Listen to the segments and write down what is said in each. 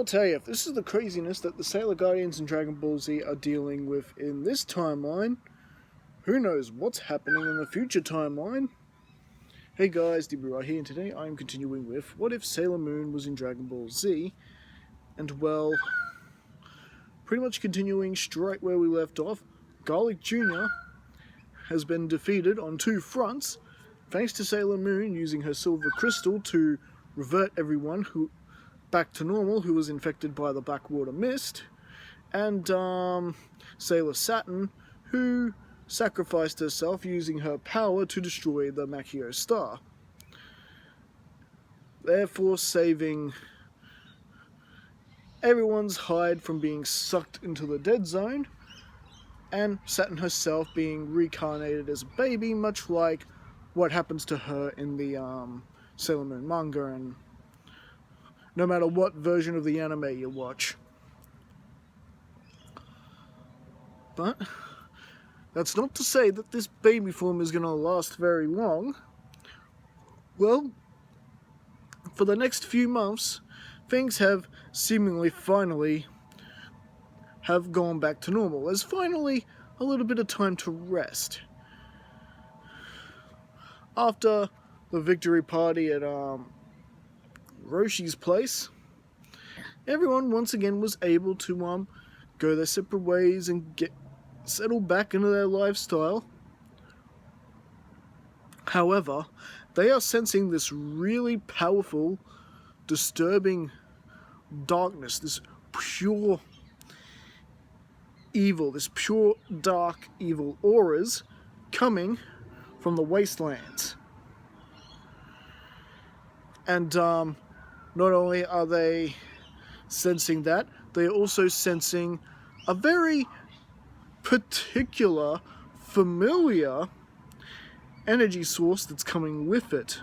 I'll tell you, if this is the craziness that the Sailor Guardians and Dragon Ball Z are dealing with in this timeline, who knows what's happening in the future timeline? Hey guys, DB right here, and today I'm continuing with What If Sailor Moon was in Dragon Ball Z? And well, pretty much continuing straight where we left off, Garlic Jr. has been defeated on two fronts, thanks to Sailor Moon using her silver crystal to revert everyone back to normal who was infected by the Blackwater Mist, and Sailor Saturn, who sacrificed herself using her power to destroy the Makio Star, therefore saving everyone's hide from being sucked into the dead zone, and Saturn herself being reincarnated as a baby, much like what happens to her in the Sailor Moon manga, and no matter what version of the anime you watch. But that's not to say that this baby form is going to last very long. Well, for the next few months, things have seemingly finally have gone back to normal. There's finally a little bit of time to rest. After the victory party at Roshi's place, everyone once again was able to go their separate ways and get settled back into their lifestyle. However, they are sensing this really powerful, disturbing darkness, this pure evil, this pure dark evil auras coming from the wastelands. And not only are they sensing that, they are also sensing a very particular, familiar energy source that's coming with it.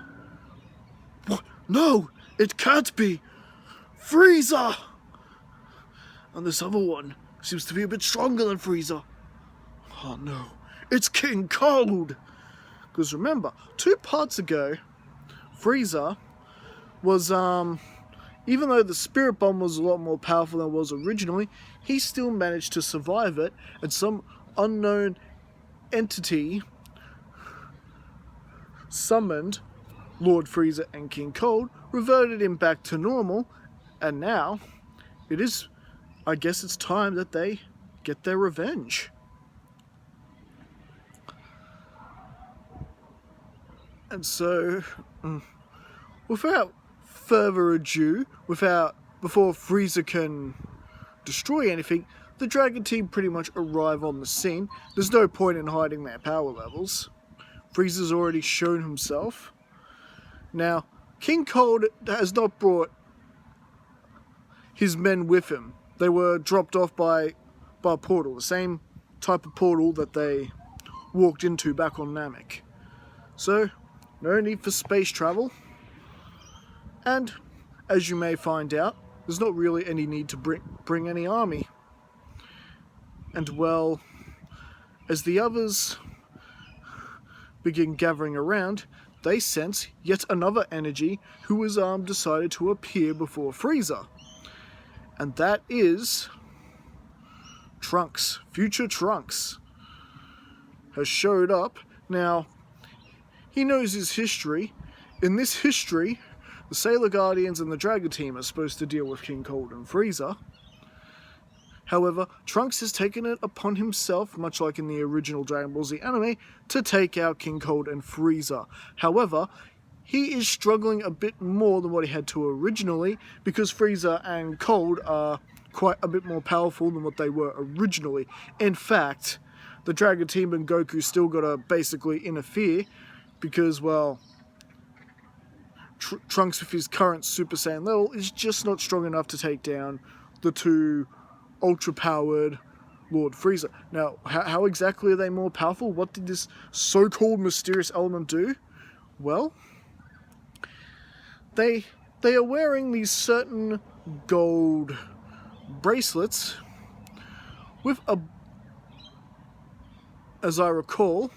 What? No, it can't be! Frieza! And this other one seems to be a bit stronger than Frieza. Oh no, it's King Cold! Because remember, 2 parts ago, Frieza was, even though the Spirit Bomb was a lot more powerful than it was originally, he still managed to survive it, and some unknown entity summoned Lord Frieza and King Cold, reverted him back to normal, and now I guess it's time that they get their revenge. And so, without further ado, before Frieza can destroy anything, the Dragon Team pretty much arrive on the scene. There's no point in hiding their power levels. Frieza's already shown himself. Now, King Cold has not brought his men with him. They were dropped off by a portal, the same type of portal that they walked into back on Namek. So, no need for space travel. And, as you may find out, there's not really any need to bring any army. And well, as the others begin gathering around, they sense yet another energy who has decided to appear before Frieza. And that is Trunks. Future Trunks has showed up. Now, he knows his history. In this history, the Sailor Guardians and the Dragon Team are supposed to deal with King Cold and Frieza. However, Trunks has taken it upon himself, much like in the original Dragon Ball Z anime, to take out King Cold and Frieza. However, he is struggling a bit more than what he had to originally, because Frieza and Cold are quite a bit more powerful than what they were originally. In fact, the Dragon Team and Goku still gotta basically interfere, because, well, Trunks with his current Super Saiyan level is just not strong enough to take down the two ultra-powered Lord Frieza. Now, how exactly are they more powerful? What did this so-called mysterious element do? Well, they are wearing these certain gold bracelets with as I recall,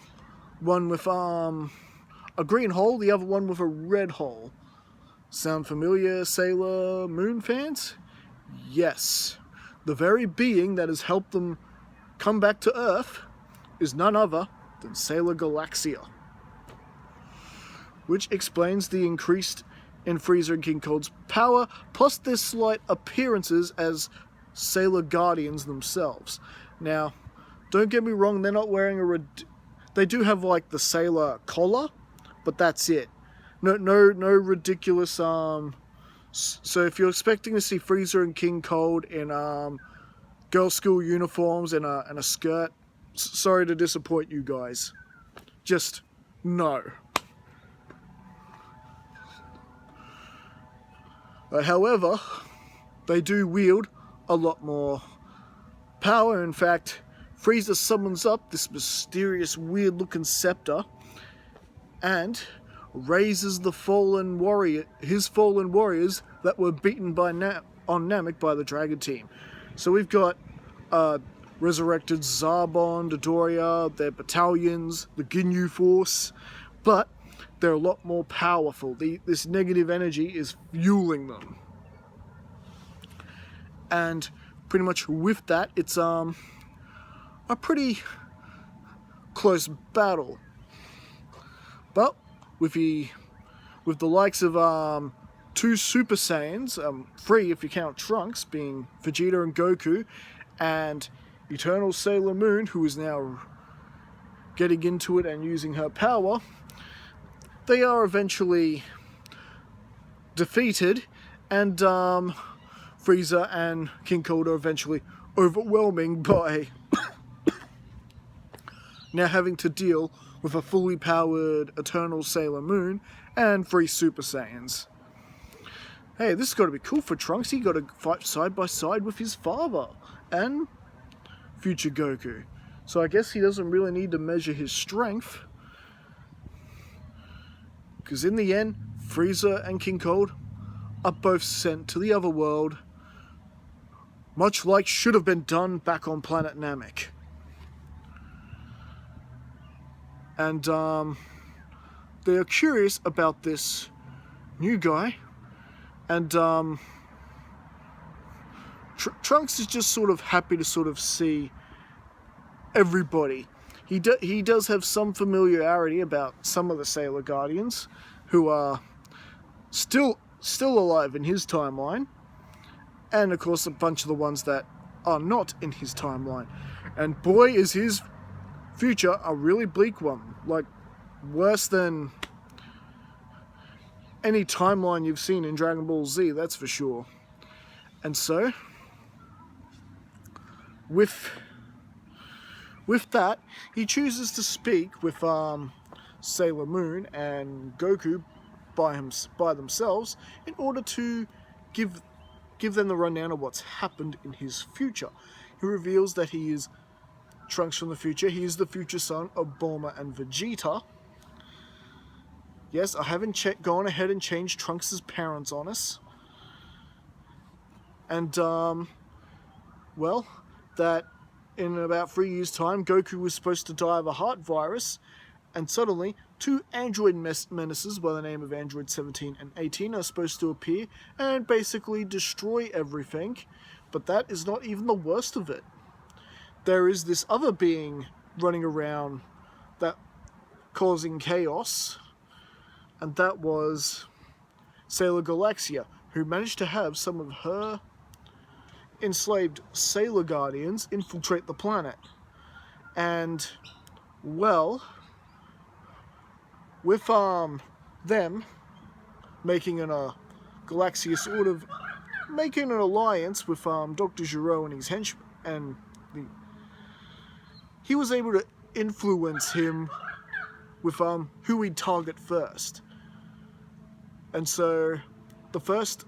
one with a green hole, the other one with a red hole. Sound familiar, Sailor Moon fans? Yes, the very being that has helped them come back to Earth is none other than Sailor Galaxia, which explains the increased in Frieza and King Cold's power, plus their slight appearances as Sailor Guardians themselves. Now, don't get me wrong, they're not wearing they do have like the Sailor collar, but that's it. No ridiculous so if you're expecting to see Frieza and King Cold in girls' school uniforms and a skirt, sorry to disappoint you guys. Just no. However, they do wield a lot more power. In fact, Frieza summons up this mysterious, weird-looking scepter and raises his fallen warriors that were beaten by on Namek by the Dragon Team. So we've got resurrected Zarbon, Dodoria, their battalions, the Ginyu Force, but they're a lot more powerful. This negative energy is fueling them. And pretty much with that, it's a pretty close battle. But with the likes of two Super Saiyans, three if you count Trunks, being Vegeta and Goku, and Eternal Sailor Moon, who is now getting into it and using her power, they are eventually defeated, and Frieza and King Cold are eventually overwhelming by now having to deal with a fully powered Eternal Sailor Moon and 3 Super Saiyans. Hey, this has got to be cool for Trunks. He got to fight side by side with his father and future Goku. So I guess he doesn't really need to measure his strength, because in the end, Frieza and King Cold are both sent to the other world, much like should have been done back on planet Namek. And they are curious about this new guy, and Trunks is just sort of happy to sort of see everybody. He does have some familiarity about some of the Sailor Guardians, who are still alive in his timeline, and of course a bunch of the ones that are not in his timeline. And boy, is his future a really bleak one, like worse than any timeline you've seen in Dragon Ball Z, that's for sure. And so, with that, he chooses to speak with Sailor Moon and Goku by themselves in order to give them the rundown of what's happened in his future. He reveals that he is Trunks from the future. He is the future son of Bulma and Vegeta. Yes, I haven't gone ahead and changed Trunks' parents on us. And, well, that in about 3 years' time, Goku was supposed to die of a heart virus, and suddenly 2 android menaces by the name of Android 17 and 18 are supposed to appear and basically destroy everything. But that is not even the worst of it. There is this other being running around that causing chaos, and that was Sailor Galaxia, who managed to have some of her enslaved Sailor Guardians infiltrate the planet. And, well, with them making Galaxia sort of making an alliance with Dr. Gero and his henchmen, and he was able to influence him with who he'd target first. And so the first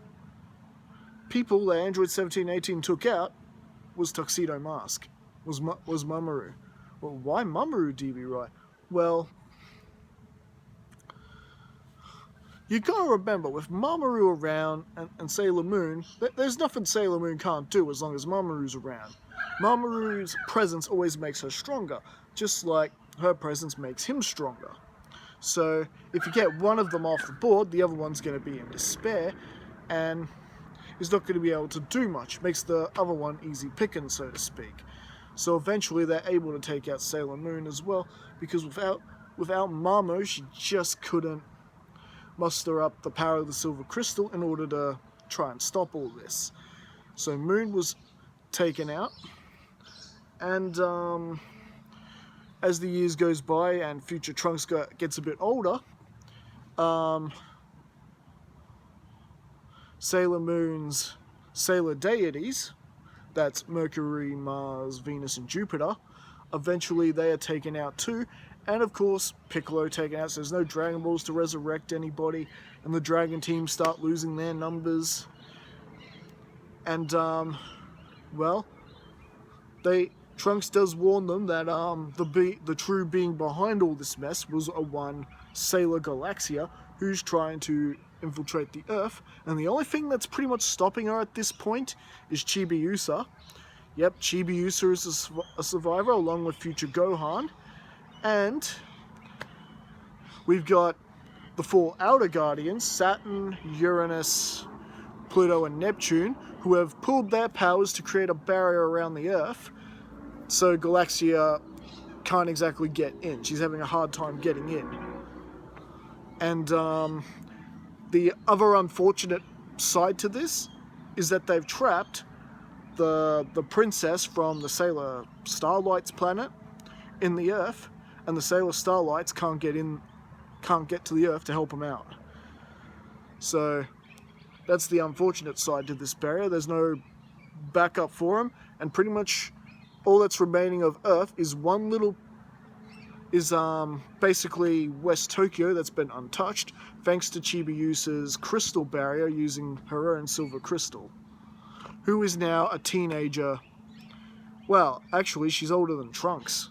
people that Android 17 and 18 took out was Tuxedo Mask, was Mamoru. Well, why Mamoru, DB Right? Well, you gotta remember, with Mamoru around and Sailor Moon, there's nothing Sailor Moon can't do as long as Mamoru's around. Mamoru's presence always makes her stronger, just like her presence makes him stronger. So if you get one of them off the board, the other one's going to be in despair, and is not going to be able to do much. Makes the other one easy picking, so to speak. So eventually they're able to take out Sailor Moon as well, because without Mamo, she just couldn't muster up the power of the Silver Crystal in order to try and stop all this. So Moon was taken out, and as the years goes by and future Trunks gets a bit older, Sailor Moon's Sailor deities, that's Mercury, Mars, Venus, and Jupiter, eventually they are taken out too, and of course Piccolo taken out, so there's no Dragon Balls to resurrect anybody, and the Dragon Team start losing their numbers. And well, Trunks does warn them that the true being behind all this mess was one Sailor Galaxia, who's trying to infiltrate the Earth, and the only thing that's pretty much stopping her at this point is Chibiusa. Yep, Chibiusa is a survivor along with future Gohan, and we've got the 4 Outer Guardians, Saturn, Uranus, Pluto, and Neptune, who have pulled their powers to create a barrier around the Earth, so Galaxia can't exactly get in. She's having a hard time getting in. And the other unfortunate side to this is that they've trapped the princess from the Sailor Starlight's planet in the Earth, and the Sailor Starlights can't get to the Earth to help them out. So that's the unfortunate side to this barrier. There's no backup for them, and pretty much all that's remaining of Earth is basically West Tokyo that's been untouched, thanks to Chibiusa's crystal barrier using her own Silver Crystal, who is now a teenager. Well, actually, she's older than Trunks.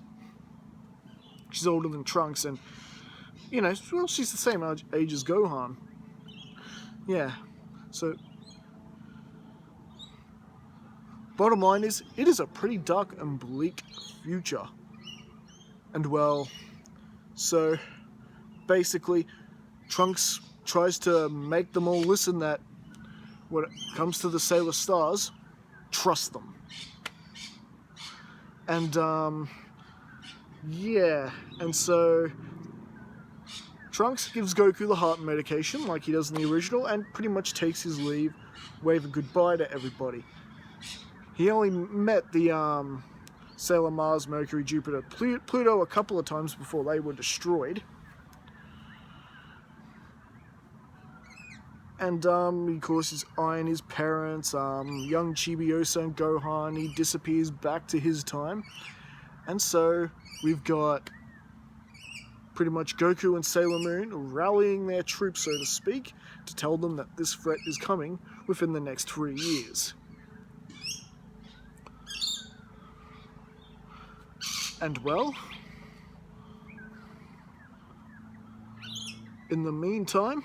She's older than Trunks, and, you know, well, she's the same age as Gohan. Yeah, so bottom line is, it is a pretty dark and bleak future. And well, so basically Trunks tries to make them all listen that when it comes to the Sailor Stars, trust them. And yeah, and so Trunks gives Goku the heart medication like he does in the original, and pretty much takes his leave, waving goodbye to everybody. He only met the Sailor Mars, Mercury, Jupiter, Pluto a couple of times before they were destroyed. And of course he's eyeing his parents, young Chibiusa and Gohan. He disappears back to his time. And so we've got pretty much Goku and Sailor Moon rallying their troops, so to speak, to tell them that this threat is coming within the next 3 years. And well, in the meantime,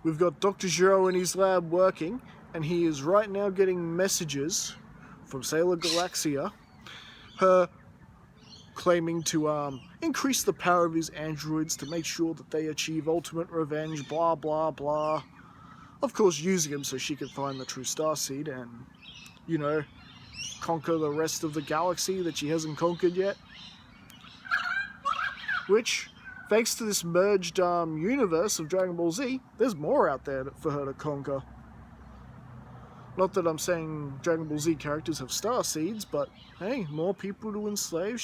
we've got Dr. Gero in his lab working, and he is right now getting messages from Sailor Galaxia, her claiming to increase the power of his androids to make sure that they achieve ultimate revenge, blah blah blah. Of course, using him so she can find the true Starseed and, you know, conquer the rest of the galaxy that she hasn't conquered yet. Which, thanks to this merged universe of Dragon Ball Z, there's more out there for her to conquer. Not that I'm saying Dragon Ball Z characters have Starseeds, but hey, more people to enslave.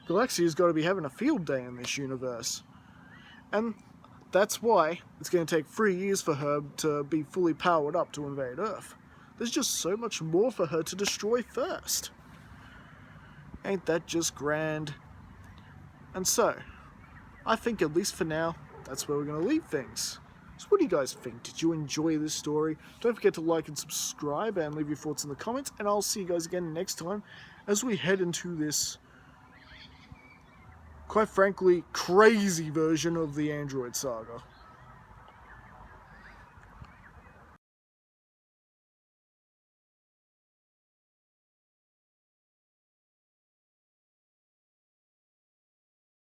Galaxia's got to be having a field day in this universe. And that's why it's going to take 3 years for her to be fully powered up to invade Earth. There's just so much more for her to destroy first. Ain't that just grand? And so, I think at least for now, that's where we're going to leave things. So what do you guys think? Did you enjoy this story? Don't forget to like and subscribe and leave your thoughts in the comments, and I'll see you guys again next time as we head into this, quite frankly, crazy version of the Android Saga.